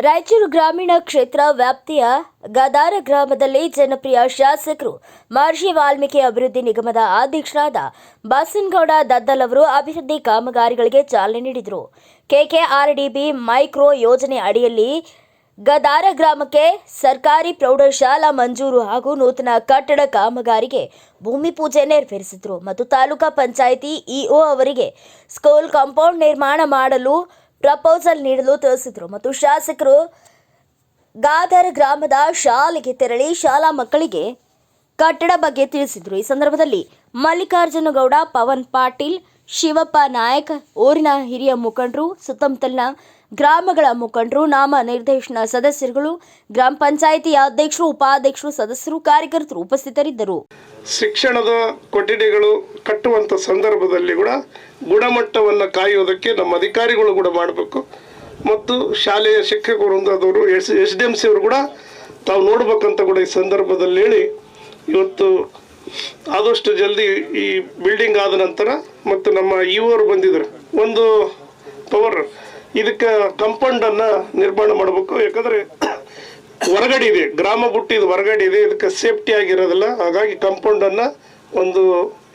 ರಾಯಚೂರು ಗ್ರಾಮೀಣ ಕ್ಷೇತ್ರ ವ್ಯಾಪ್ತಿಯ ಗದಾರ ಗ್ರಾಮದಲ್ಲಿ ಜನಪ್ರಿಯ ಶಾಸಕರು ಮಹರ್ಷಿ ವಾಲ್ಮೀಕಿ ಅಭಿವೃದ್ಧಿ ನಿಗಮದ ಅಧ್ಯಕ್ಷರಾದ ಬಸನಗೌಡ ದದ್ದಲ್ ಅವರು ಅಭಿವೃದ್ಧಿ ಕಾಮಗಾರಿಗಳಿಗೆ ಚಾಲನೆ ನೀಡಿದರು. ಕೆಕೆಆರ್ಡಿಬಿ ಮೈಕ್ರೋ ಯೋಜನೆ ಅಡಿಯಲ್ಲಿ ಗದಾರ ಗ್ರಾಮಕ್ಕೆ ಸರ್ಕಾರಿ ಪ್ರೌಢಶಾಲಾ ಮಂಜೂರು ಹಾಗೂ ನೂತನ ಕಟ್ಟಡ ಕಾಮಗಾರಿಗೆ ಭೂಮಿ ಪೂಜೆ ನೆರವೇರಿಸಿದರು ಮತ್ತು ತಾಲೂಕಾ ಪಂಚಾಯಿತಿ ಇಒ ಅವರಿಗೆ ಸ್ಕೂಲ್ ಕಾಂಪೌಂಡ್ ನಿರ್ಮಾಣ ಮಾಡಲು ಪ್ರಪೋಸಲ್ ನೀಡಲು ತಿಳಿಸಿದರು ಮತ್ತು ಶಾಸಕರು ಗಾದರ್ ಗ್ರಾಮದ ಶಾಲೆಗೆ ತೆರಳಿ ಶಾಲಾ ಮಕ್ಕಳಿಗೆ ಕಟ್ಟಡ ಬಗ್ಗೆ ತಿಳಿಸಿದರು. ಈ ಸಂದರ್ಭದಲ್ಲಿ ಮಲ್ಲಿಕಾರ್ಜುನ ಗೌಡ, ಪವನ್ ಪಾಟೀಲ್, ಶಿವಪ್ಪ ನಾಯಕ್, ಊರಿನ ಹಿರಿಯ ಮುಖಂಡರು, ಸುತ್ತಮುತ್ತಲಿನ ಗ್ರಾಮಗಳ ಮುಖಂಡರು, ನಾಮ ನಿರ್ದೇಶನ ಸದಸ್ಯರುಗಳು, ಗ್ರಾಮ ಪಂಚಾಯಿತಿ ಅಧ್ಯಕ್ಷರು, ಉಪಾಧ್ಯಕ್ಷರು, ಸದಸ್ಯರು, ಕಾರ್ಯಕರ್ತರು ಉಪಸ್ಥಿತರಿದ್ದರು. ಶಿಕ್ಷಣದ ಕೊಠಡಿಗಳು ಕಟ್ಟುವಂಥ ಸಂದರ್ಭದಲ್ಲಿ ಕೂಡ ಗುಣಮಟ್ಟವನ್ನು ಕಾಯುವುದಕ್ಕೆ ನಮ್ಮ ಅಧಿಕಾರಿಗಳು ಕೂಡ ಮಾಡಬೇಕು ಮತ್ತು ಶಾಲೆಯ ಶಿಕ್ಷಕ ವೃಂದದವರು SDMC ಅವರು ಕೂಡ ತಾವು ನೋಡ್ಬೇಕಂತ ಕೂಡ ಈ ಸಂದರ್ಭದಲ್ಲಿ ಹೇಳಿ, ಇವತ್ತು ಆದಷ್ಟು ಜಲ್ದಿ ಈ ಬಿಲ್ಡಿಂಗ್ ಆದ ನಂತರ ಮತ್ತು ನಮ್ಮ ಇವರು ಬಂದಿದ್ರು ಒಂದು ಪವರ್ ಇದಕ್ಕೆ ಕಾಂಪೌಂಡನ್ನು ನಿರ್ಮಾಣ ಮಾಡಬೇಕು. ಯಾಕಂದರೆ ಹೊರಗಡೆ ಇದೆ, ಗ್ರಾಮ ಬಿಟ್ಟು ಇದು ಹೊರಗಡೆ ಇದೆ, ಇದಕ್ಕೆ ಸೇಫ್ಟಿ ಆಗಿರೋದಿಲ್ಲ. ಹಾಗಾಗಿ ಕಾಂಪೌಂಡನ್ನು ಒಂದು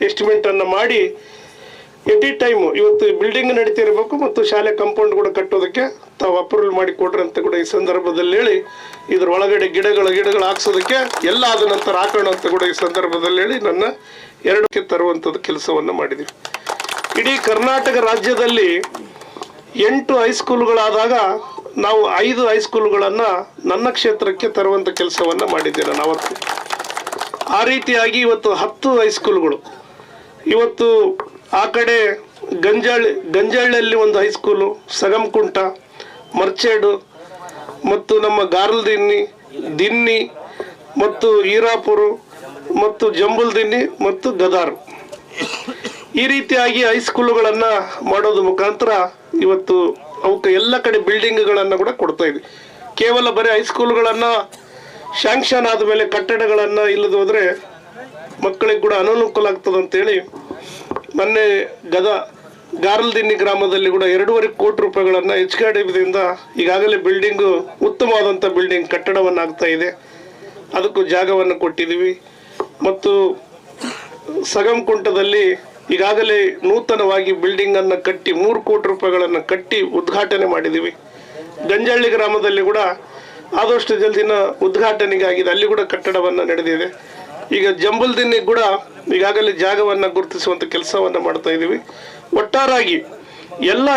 ಎಸ್ಟಿಮೇಟನ್ನು ಮಾಡಿ ಎನಿ ಟೈಮು ಇವತ್ತು ಬಿಲ್ಡಿಂಗ್ ನಡೀತಿರಬೇಕು ಮತ್ತು ಶಾಲೆ ಕಾಂಪೌಂಡ್ ಕೂಡ ಕಟ್ಟೋದಕ್ಕೆ ತಾವು ಅಪ್ರೂವಲ್ ಮಾಡಿ ಕೊಡ್ರಿ ಅಂತ ಕೂಡ ಈ ಸಂದರ್ಭದಲ್ಲಿ ಹೇಳಿ, ಇದ್ರ ಒಳಗಡೆ ಗಿಡಗಳು ಹಾಕ್ಸೋದಕ್ಕೆ ಎಲ್ಲ ಆದ ನಂತರ ಹಾಕೋಣ ಅಂತ ಕೂಡ ಈ ಸಂದರ್ಭದಲ್ಲಿ ಹೇಳಿ ನನ್ನ ಎರಡಕ್ಕೆ ತರುವಂಥದ್ದು ಕೆಲಸವನ್ನು ಮಾಡಿದ್ದೀವಿ. ಇಡೀ ಕರ್ನಾಟಕ ರಾಜ್ಯದಲ್ಲಿ 8 ಹೈಸ್ಕೂಲ್ಗಳಾದಾಗ ನಾವು 5 ಹೈಸ್ಕೂಲ್ಗಳನ್ನು ನನ್ನ ಕ್ಷೇತ್ರಕ್ಕೆ ತರುವಂಥ ಕೆಲಸವನ್ನು ಮಾಡಿದ್ದೇನೆ ನಾನು ಅವತ್ತು. ಆ ರೀತಿಯಾಗಿ ಇವತ್ತು 10 ಹೈಸ್ಕೂಲ್ಗಳು, ಇವತ್ತು ಆ ಕಡೆ ಗಂಜಾಳಿಯಲ್ಲಿ ಒಂದು ಹೈಸ್ಕೂಲು, ಸಗಮಕುಂಟ, ಮರ್ಚೇಡು ಮತ್ತು ನಮ್ಮ ಗಾರ್ಲದಿನ್ನಿ, ದಿನ್ನಿ ಮತ್ತು ಈರಾಪುರ ಮತ್ತು ಜಂಬುಲ್ದಿನ್ನಿ ಮತ್ತು ಗದಾರ್, ಈ ರೀತಿಯಾಗಿ ಹೈಸ್ಕೂಲುಗಳನ್ನು ಮಾಡೋದ್ರ ಮುಖಾಂತರ ಇವತ್ತು ಅವಕ್ಕೆ ಎಲ್ಲ ಕಡೆ ಬಿಲ್ಡಿಂಗ್ಗಳನ್ನು ಕೂಡ ಕೊಡ್ತಾ ಇದ್ವಿ. ಕೇವಲ ಬರೀ ಹೈಸ್ಕೂಲ್ಗಳನ್ನು ಶಾಂಕ್ಷನ್ ಆದಮೇಲೆ ಕಟ್ಟಡಗಳನ್ನು ಇಲ್ಲದ ಹೋದರೆ ಮಕ್ಕಳಿಗೆ ಕೂಡ ಅನಾನುಕೂಲ ಆಗ್ತದೆ ಅಂತೇಳಿ ಮೊನ್ನೆ ಗಾರ್ಲದಿನ್ನಿ ಗ್ರಾಮದಲ್ಲಿ ಕೂಡ 2.5 ಕೋಟಿ ರೂಪಾಯಿಗಳನ್ನು HKDBದಿಂದ ಈಗಾಗಲೇ ಬಿಲ್ಡಿಂಗು ಉತ್ತಮವಾದಂಥ ಬಿಲ್ಡಿಂಗ್ ಕಟ್ಟಡವನ್ನು ಆಗ್ತಾ ಇದೆ. ಅದಕ್ಕೂ ಜಾಗವನ್ನು ಕೊಟ್ಟಿದ್ದೀವಿ. ಮತ್ತು ಸಗಮಕುಂಟದಲ್ಲಿ ಈಗಾಗಲೇ ನೂತನವಾಗಿ ಬಿಲ್ಡಿಂಗನ್ನು ಕಟ್ಟಿ 3 ಕೋಟಿ ರೂಪಾಯಿಗಳನ್ನು ಕಟ್ಟಿ ಉದ್ಘಾಟನೆ ಮಾಡಿದ್ದೀವಿ. ಗಂಜಳ್ಳಿ ಗ್ರಾಮದಲ್ಲಿ ಕೂಡ ಆದಷ್ಟು ಜಲ್ದಿನ ಉದ್ಘಾಟನೆಗಾಗಿದೆ, ಅಲ್ಲಿ ಕೂಡ ಕಟ್ಟಡವನ್ನು ನಡೆದಿದೆ. ಈಗ ಜಂಬುಲ್ದಿನ್ನಿ ಕೂಡ ಈಗಾಗಲೇ ಜಾಗವನ್ನು ಗುರುತಿಸುವಂಥ ಕೆಲಸವನ್ನು ಮಾಡ್ತಾ ಇದ್ದೀವಿ. ಒಟ್ಟಾರಾಗಿ ಎಲ್ಲ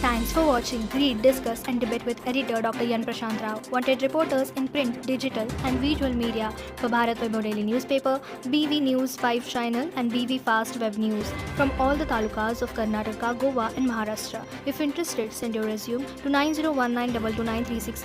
Thanks for watching. Read, discuss and debate with editor Dr. Yan Prashant Rao. Wanted reporters in print, digital and visual media for Bharat Vaibhav Daily Newspaper, BV News 5 Channel and BV Fast Web News from all the talukas of Karnataka, Goa and Maharashtra. If interested, send your resume to 9019229369.